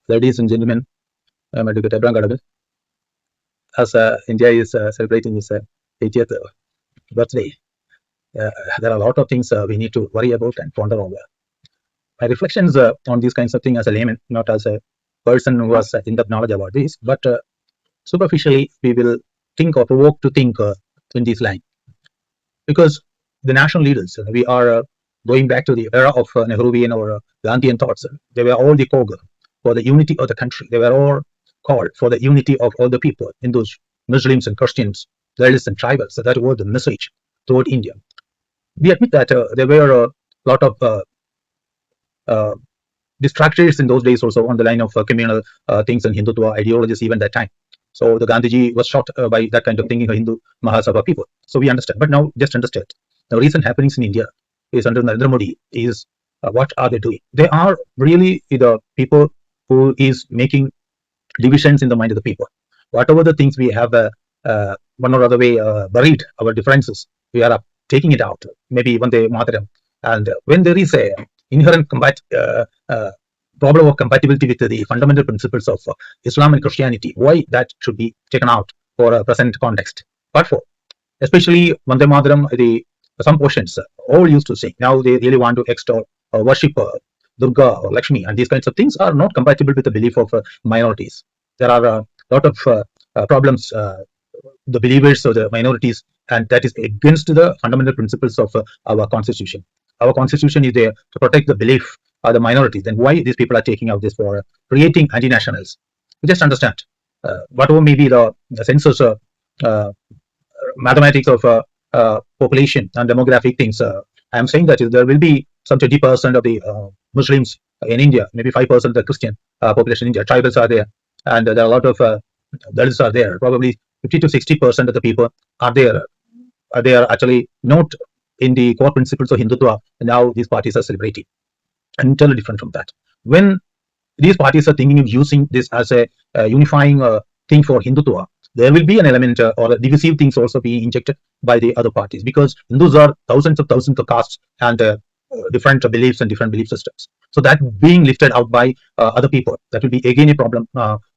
Ladies and gentlemen, I'm Advocate Abraham Kadavil. As India is celebrating its 80th birthday, uh, there are a lot of things we need to worry about and ponder over. My reflections on these kinds of things as a layman, not as a person who has in-depth knowledge about this, but superficially we will think or provoke to think in this line. Because the national leaders, we are going back to the era of Nehruvian or Gandhian thoughts. They were all the cog for the unity of the country. They were all called for the unity of all the people, Hindus, Muslims, and Christians, Dalits, and tribals. So that was the message toward India. We admit that there were a lot of uh, distractors in those days also on the line of communal things and Hindutva ideologies even that time. So the Gandhiji was shot by that kind of thinking, Hindu Mahasabha people. So we understand. But now just understand. The recent happenings in India is under Narendra Modi is what are they doing? They are really the people who is making divisions in the mind of the people. Whatever the things we have one or other way buried our differences, we are taking it out. Maybe even the Mataram. And when there is a inherent problem of compatibility with the fundamental principles of Islam and Christianity, why that should be taken out for a present context? But for especially Vande Mataram, some portions all used to sing. Now they really want to extol or worship Durga or Lakshmi, and these kinds of things are not compatible with the belief of minorities. There are a lot of problems, the believers or the minorities, and that is against the fundamental principles of our constitution. Our constitution is there to protect the belief of the minorities. Then why these people are taking out this for creating anti-nationals? We just understand. Whatever may be the census, uh, mathematics of population and demographic things, I am saying that there will be some 20% of the Muslims in India, maybe 5% of the Christian population in India. Tribals are there, and there are a lot of Dalits are there. Probably 50 to 60% of the people are there. They are actually not in the core principles of Hindutva. Now these parties are celebrating, and entirely different from that. When these parties are thinking of using this as a unifying thing for Hindutva, there will be an element or divisive things also being injected by the other parties, because Hindus are thousands of castes and different beliefs and different belief systems. So that being lifted out by other people, that will be again a problem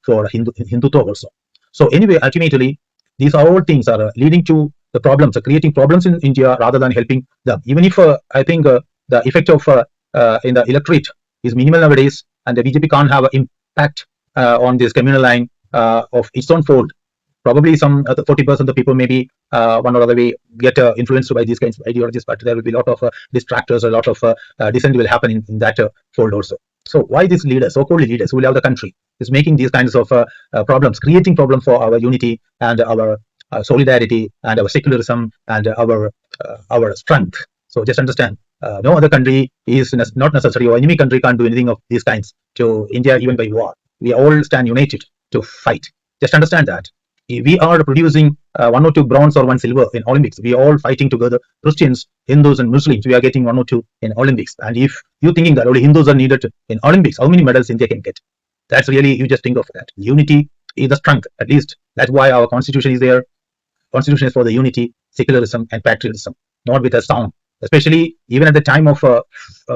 for Hindutva also. So anyway, ultimately, these are all things are leading to the problems, creating problems in India rather than helping them. Even if I think the effect of in the electorate is minimal nowadays, and the BJP can't have an impact on this communal line of its own fold. Probably some 40% of people maybe one or other way get influenced by these kinds of ideologies, but there will be a lot of distractors, a lot of dissent will happen in that fold also. So why these leaders, so-called leaders who love the country, is making these kinds of problems, creating problems for our unity and our solidarity and our secularism and our strength? So just understand, no other country is not necessary, or enemy country can't do anything of these kinds to India, even by war. We all stand united to fight. Just understand that. We are producing one or two bronze or one silver in Olympics. We are all fighting together. Christians, Hindus, and Muslims, we are getting one or two in Olympics. And if you're thinking that only Hindus are needed in Olympics, how many medals India can get? That's really, you just think of that. Unity is the strength, at least. That's why our constitution is there. Constitution is for the unity, secularism, and patriotism, not with a sound. Especially even at the time of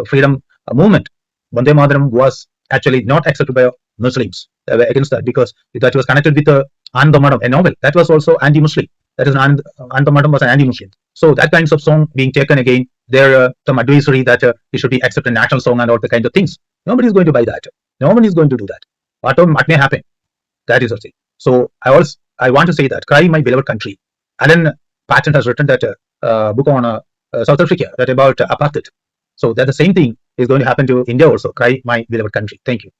freedom movement, Vande Mataram was actually not accepted by Muslims. They were against that because that was connected with Anandamatam, a novel that was also anti-Muslim. That is, Anandamatam was an anti-Muslim. So that kinds of song being taken again, there some advisory that it should be accepted national song and all the kind of things. Nobody is going to buy that. No one is going to do that. What may happen? That is the thing. So I want to say that Cry My Beloved Country. Alan Paton has written that book on South Africa that about apartheid. So that the same thing is going to happen to India also. Cry My Beloved Country. Thank you.